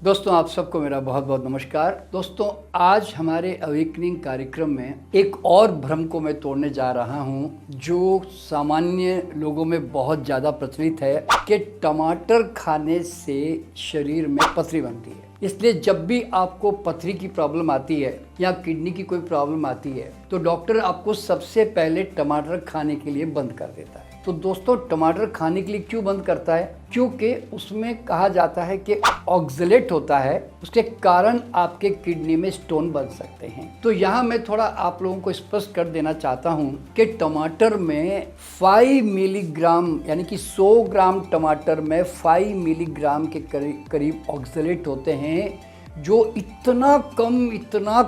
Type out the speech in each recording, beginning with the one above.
दोस्तों आप सबको मेरा बहुत बहुत नमस्कार। दोस्तों आज हमारे अवेकनिंग कार्यक्रम में एक और भ्रम को मैं तोड़ने जा रहा हूं जो सामान्य लोगों में बहुत ज़्यादा प्रचलित है कि टमाटर खाने से शरीर में पथरी बनती है। इसलिए जब भी आपको पथरी की प्रॉब्लम आती है या किडनी की कोई प्रॉब्लम आती है तो डॉक्टर आपको सबसे पहले टमाटर खाने के लिए बंद कर देता है। तो दोस्तों टमाटर खाने के लिए क्यों बंद करता है? क्योंकि उसमें कहा जाता है कि ऑक्जेलेट होता है, उसके कारण आपके किडनी में स्टोन बन सकते हैं। तो यहाँ मैं थोड़ा आप लोगों को स्पष्ट कर देना चाहता हूँ कि टमाटर में 5 मिलीग्राम यानी कि 100 ग्राम टमाटर में 5 मिलीग्राम के करीब ऑक्जेलेट होते हैं, जो इतना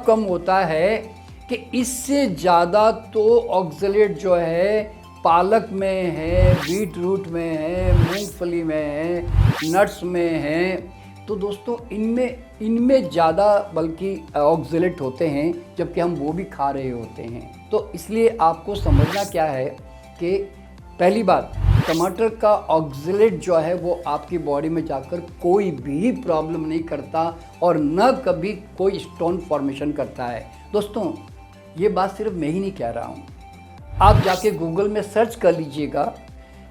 कम होता है कि इससे ज़्यादा तो ऑक्जेलेट जो है पालक में है, बीट रूट में है, मूंगफली में है, नट्स में है। तो दोस्तों इनमें ज़्यादा बल्कि ऑक्जेलेट होते हैं, जबकि हम वो भी खा रहे होते हैं। तो इसलिए आपको समझना क्या है कि पहली बात, टमाटर का ऑक्जेलेट जो है वो आपकी बॉडी में जाकर कोई भी प्रॉब्लम नहीं करता और न कभी कोई स्टोन फॉर्मेशन करता है। दोस्तों ये बात सिर्फ मैं ही नहीं कह रहा हूँ, आप जाके गूगल में सर्च कर लीजिएगा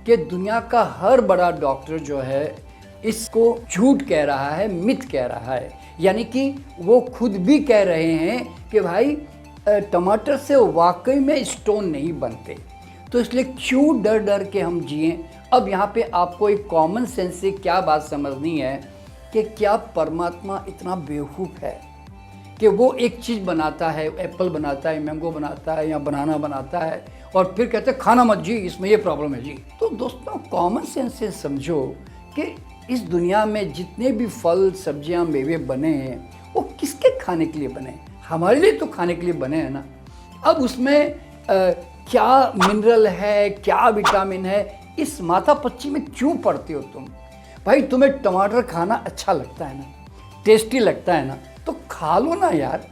कि दुनिया का हर बड़ा डॉक्टर जो है इसको झूठ कह रहा है, मिथ कह रहा है। यानी कि वो खुद भी कह रहे हैं कि भाई टमाटर से वाकई में स्टोन नहीं बनते। तो इसलिए क्यों डर डर के हम जिएं। अब यहाँ पे आपको एक कॉमन सेंस से क्या बात समझनी है कि क्या परमात्मा इतना बेवकूफ़ है कि वो एक चीज़ बनाता है, एप्पल बनाता है, मैंगो बनाता है या बनाना बनाता है और फिर कहते हैं खाना मत जी, इसमें ये प्रॉब्लम है जी। तो दोस्तों कॉमन सेंस से समझो कि इस दुनिया में जितने भी फल सब्जियां मेवे बने हैं वो किसके खाने के लिए बने? हमारे लिए तो खाने के लिए बने हैं ना। अब उसमें क्या मिनरल है, क्या विटामिन है, इस माथापच्ची में क्यों पड़ते हो तुम? भाई तुम्हें टमाटर खाना अच्छा लगता है ना, टेस्टी लगता है ना, तो खा लो ना यार।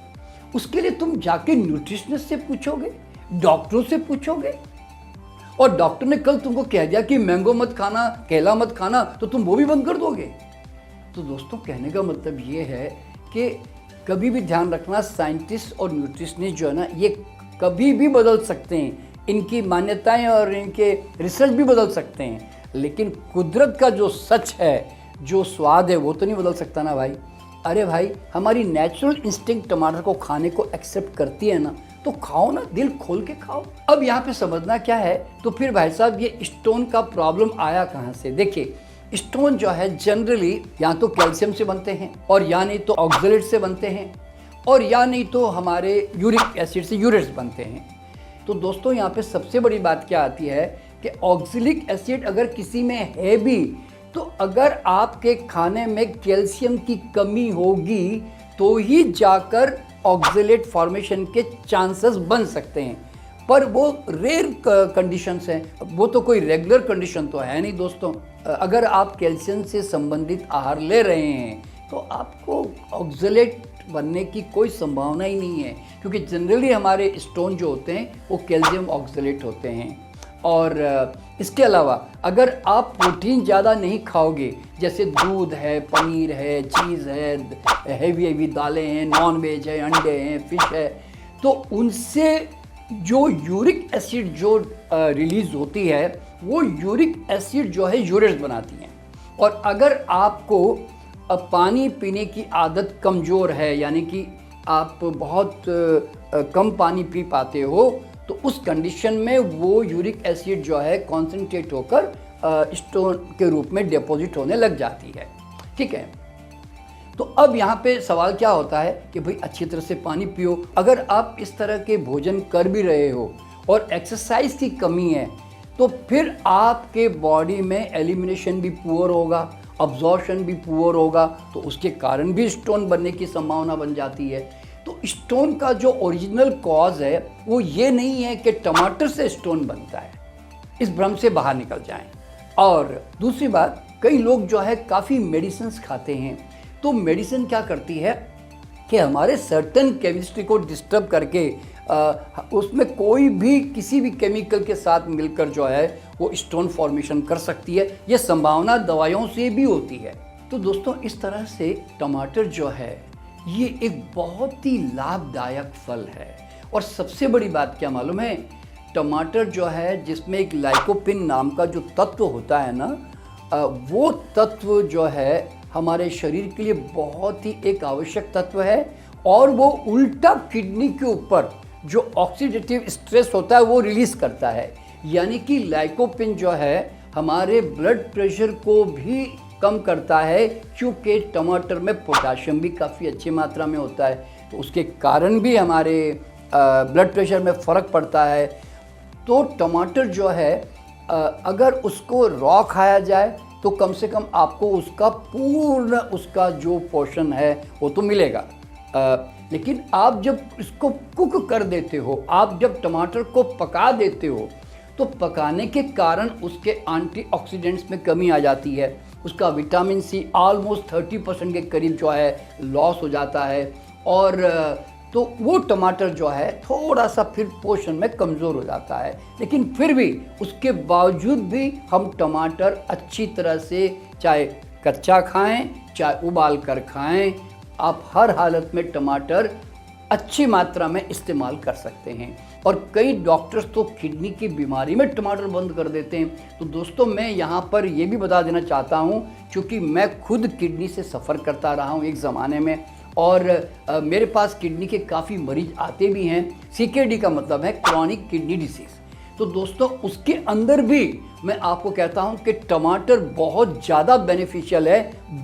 उसके लिए तुम जाके न्यूट्रिशनिस्ट से पूछोगे, डॉक्टरों से पूछोगे, और डॉक्टर ने कल तुमको कह दिया कि मैंगो मत खाना, केला मत खाना, तो तुम वो भी बंद कर दोगे? तो दोस्तों कहने का मतलब ये है कि कभी भी ध्यान रखना, साइंटिस्ट और न्यूट्रिशनिस्ट जो है ना ये कभी भी बदल सकते हैं, इनकी मान्यताएं और इनके रिसर्च भी बदल सकते हैं, लेकिन कुदरत का जो सच है, जो स्वाद है, वो तो नहीं बदल सकता ना भाई। अरे भाई हमारी नेचुरल इंस्टिंक्ट टमाटर को खाने को एक्सेप्ट करती है ना, तो खाओ ना, दिल खोल के खाओ। अब यहाँ पे समझना क्या है, तो फिर भाई साहब ये स्टोन का प्रॉब्लम आया कहाँ से? देखिए स्टोन जो है जनरली या तो कैल्शियम से बनते हैं, और या नहीं तो ऑक्जेलेट से बनते हैं, और या नहीं तो हमारे यूरिक एसिड से यूरेट्स बनते हैं। तो दोस्तों यहाँ पे सबसे बड़ी बात क्या आती है कि ऑक्जेलिक एसिड अगर किसी में है भी, तो अगर आपके खाने में कैल्शियम की कमी होगी तो ही जाकर ऑक्जेलेट फॉर्मेशन के चांसेस बन सकते हैं, पर वो रेयर कंडीशंस हैं, वो तो कोई रेगुलर कंडीशन तो है नहीं दोस्तों। अगर आप कैल्शियम से संबंधित आहार ले रहे हैं तो आपको ऑक्जेलेट बनने की कोई संभावना ही नहीं है, क्योंकि जनरली हमारे स्टोन जो होते हैं वो कैल्शियम ऑक्जेलेट होते हैं। और इसके अलावा अगर आप प्रोटीन ज़्यादा नहीं खाओगे, जैसे दूध है, पनीर है, चीज़ है, हैवी दालें हैं, नॉन वेज है, अंडे हैं, फिश है, तो उनसे जो यूरिक एसिड जो रिलीज़ होती है वो यूरिक एसिड जो है यूरेट्स बनाती हैं। और अगर आपको पानी पीने की आदत कमज़ोर है, यानी कि आप बहुत कम पानी पी पाते हो, तो उस कंडीशन में वो यूरिक एसिड जो है कॉन्सेंट्रेट होकर स्टोन के रूप में डिपॉजिट होने लग जाती है। ठीक है, तो अब यहाँ पे सवाल क्या होता है कि भाई अच्छी तरह से पानी पियो। अगर आप इस तरह के भोजन कर भी रहे हो और एक्सरसाइज की कमी है, तो फिर आपके बॉडी में एलिमिनेशन भी पुअर होगा, अब्जॉर्प्शन भी पुअर होगा, तो उसके कारण भी स्टोन बनने की संभावना बन जाती है। तो स्टोन का जो ओरिजिनल कॉज है वो ये नहीं है कि टमाटर से स्टोन बनता है, इस भ्रम से बाहर निकल जाएं। और दूसरी बात, कई लोग जो है काफ़ी मेडिसिन खाते हैं, तो मेडिसिन क्या करती है कि हमारे सर्टेन केमिस्ट्री को डिस्टर्ब करके उसमें कोई भी किसी भी केमिकल के साथ मिलकर जो है वो स्टोन फॉर्मेशन कर सकती है। ये संभावना दवाइयों से भी होती है। तो दोस्तों इस तरह से टमाटर जो है ये एक बहुत ही लाभदायक फल है। और सबसे बड़ी बात क्या मालूम है, टमाटर जो है जिसमें एक लाइकोपिन नाम का जो तत्व होता है ना, वो तत्व जो है हमारे शरीर के लिए बहुत ही एक आवश्यक तत्व है। और वो उल्टा किडनी के ऊपर जो ऑक्सीडेटिव स्ट्रेस होता है वो रिलीज करता है। यानी कि लाइकोपिन जो है हमारे ब्लड प्रेशर को भी कम करता है, क्योंकि टमाटर में पोटाशियम भी काफ़ी अच्छी मात्रा में होता है, तो उसके कारण भी हमारे ब्लड प्रेशर में फ़र्क पड़ता है। तो टमाटर जो है अगर उसको रॉ खाया जाए तो कम से कम आपको उसका पूर्ण उसका जो पोषण है वो तो मिलेगा। लेकिन आप जब इसको कुक कर देते हो, आप जब टमाटर को पका देते हो, तो पकाने के कारण उसके एंटीऑक्सीडेंट्स में कमी आ जाती है, उसका विटामिन सी ऑलमोस्ट 30% के करीब जो है लॉस हो जाता है। और तो वो टमाटर जो है थोड़ा सा फिर पोषण में कमज़ोर हो जाता है। लेकिन फिर भी उसके बावजूद भी हम टमाटर अच्छी तरह से चाहे कच्चा खाएं चाहे उबाल कर खाएं, आप हर हालत में टमाटर अच्छी मात्रा में इस्तेमाल कर सकते हैं। और कई डॉक्टर्स तो किडनी की बीमारी में टमाटर बंद कर देते हैं। तो दोस्तों मैं यहाँ पर ये भी बता देना चाहता हूँ, क्योंकि मैं खुद किडनी से सफ़र करता रहा हूँ एक ज़माने में, और मेरे पास किडनी के काफ़ी मरीज आते भी हैं। CKD का मतलब है क्रॉनिक किडनी डिसीज़। तो दोस्तों उसके अंदर भी मैं आपको कहता हूं कि टमाटर बहुत ज़्यादा बेनिफिशियल है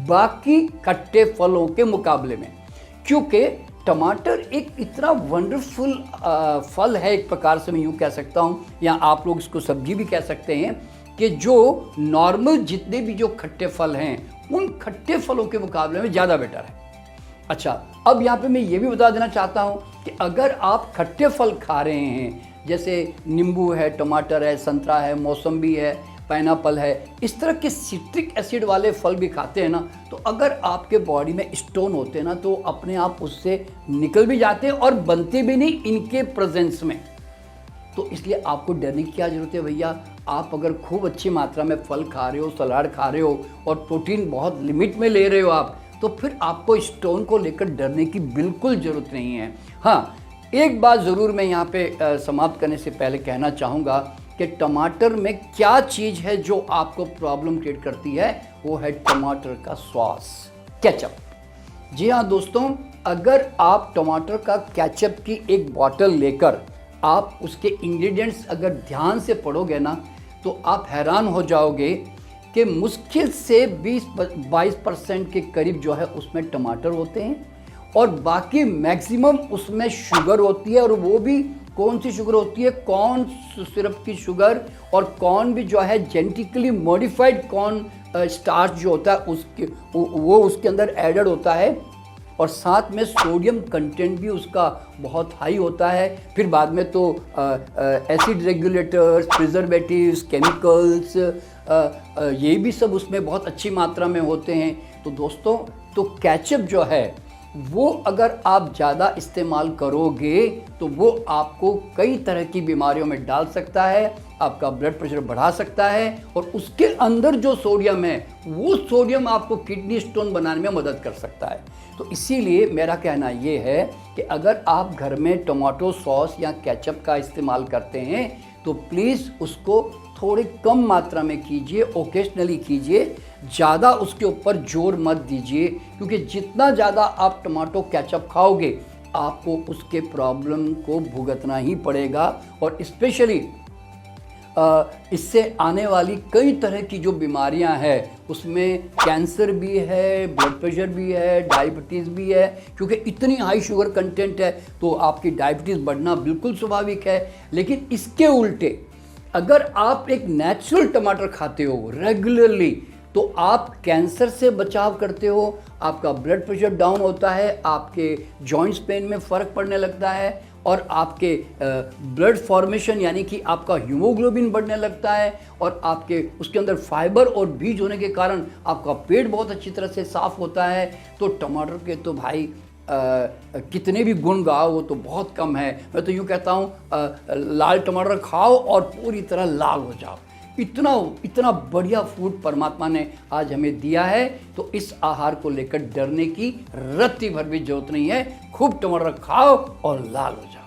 बाकी खट्टे फलों के मुकाबले में, क्योंकि टमाटर एक इतना वंडरफुल फल है, एक प्रकार से मैं यूँ कह सकता हूँ, या आप लोग इसको सब्जी भी कह सकते हैं, कि जो नॉर्मल जितने भी जो खट्टे फल हैं उन खट्टे फलों के मुकाबले में ज़्यादा बेटर है। अच्छा, अब यहाँ पे मैं ये भी बता देना चाहता हूँ कि अगर आप खट्टे फल खा रहे हैं, जैसे नींबू है, टमाटर है, संतरा है, मौसम्बी है, पाइनएप्पल है, इस तरह के सिट्रिक एसिड वाले फल भी खाते हैं ना, तो अगर आपके बॉडी में स्टोन होते हैं ना, तो अपने आप उससे निकल भी जाते हैं और बनते भी नहीं इनके प्रेजेंस में। तो इसलिए आपको डरने की क्या ज़रूरत है भैया। आप अगर खूब अच्छी मात्रा में फल खा रहे हो, सलाद खा रहे हो और प्रोटीन बहुत लिमिट में ले रहे हो आप, तो फिर आपको स्टोन को लेकर डरने की बिल्कुल ज़रूरत नहीं है। हाँ, एक बात ज़रूर मैं यहाँ पे समाप्त करने से पहले कहना चाहूँगा कि टमाटर में क्या चीज़ है जो आपको प्रॉब्लम क्रिएट करती है, वो है टमाटर का सॉस, केचप। जी हाँ दोस्तों, अगर आप टमाटर का केचप की एक बॉटल लेकर आप उसके इंग्रेडिएंट्स अगर ध्यान से पढ़ोगे ना, तो आप हैरान हो जाओगे कि मुश्किल से 20-22% के करीब जो है उसमें टमाटर होते हैं, और बाकी मैक्सिमम उसमें शुगर होती है। और वो भी कौन सी शुगर होती है, कॉर्न सिरप की शुगर, और कॉर्न भी जो है जेनेटिकली मॉडिफाइड कॉर्न स्टार्च जो होता है उसके वो उसके अंदर एडेड होता है, और साथ में सोडियम कंटेंट भी उसका बहुत हाई होता है। फिर बाद में तो एसिड रेगुलेटर्स, प्रिजर्वेटिव्स, केमिकल्स, ये भी सब उसमें बहुत अच्छी मात्रा में होते हैं। तो दोस्तों, तो केचप जो है वो अगर आप ज़्यादा इस्तेमाल करोगे तो वो आपको कई तरह की बीमारियों में डाल सकता है, आपका ब्लड प्रेशर बढ़ा सकता है, और उसके अंदर जो सोडियम है वो सोडियम आपको किडनी स्टोन बनाने में मदद कर सकता है। तो इसीलिए मेरा कहना ये है कि अगर आप घर में टमाटो सॉस या केचप का इस्तेमाल करते हैं तो प्लीज़ उसको थोड़ी कम मात्रा में कीजिए, ओकेजनली कीजिए, ज़्यादा उसके ऊपर जोर मत दीजिए, क्योंकि जितना ज़्यादा आप टमाटो केचप खाओगे आपको उसके प्रॉब्लम को भुगतना ही पड़ेगा। और स्पेशली इससे आने वाली कई तरह की जो बीमारियां हैं उसमें कैंसर भी है, ब्लड प्रेशर भी है, डायबिटीज़ भी है, क्योंकि इतनी हाई शुगर कंटेंट है तो आपकी डायबिटीज़ बढ़ना बिल्कुल स्वाभाविक है। लेकिन इसके उल्टे अगर आप एक नेचुरल टमाटर खाते हो रेगुलरली तो आप कैंसर से बचाव करते हो, आपका ब्लड प्रेशर डाउन होता है, आपके जॉइंट्स पेन में फ़र्क पड़ने लगता है, और आपके ब्लड फॉर्मेशन यानी कि आपका हीमोग्लोबिन बढ़ने लगता है, और आपके उसके अंदर फाइबर और बीज होने के कारण आपका पेट बहुत अच्छी तरह से साफ़ होता है। तो टमाटर के तो भाई कितने भी गुण गाओ वो तो बहुत कम है। मैं तो यूँ कहता हूँ लाल टमाटर खाओ और पूरी तरह लाल हो जाओ, इतना इतना बढ़िया फूड परमात्मा ने आज हमें दिया है, तो इस आहार को लेकर डरने की रत्ती भर भी जरूरत नहीं है। खूब टमाटर खाओ और लाल हो जाओ।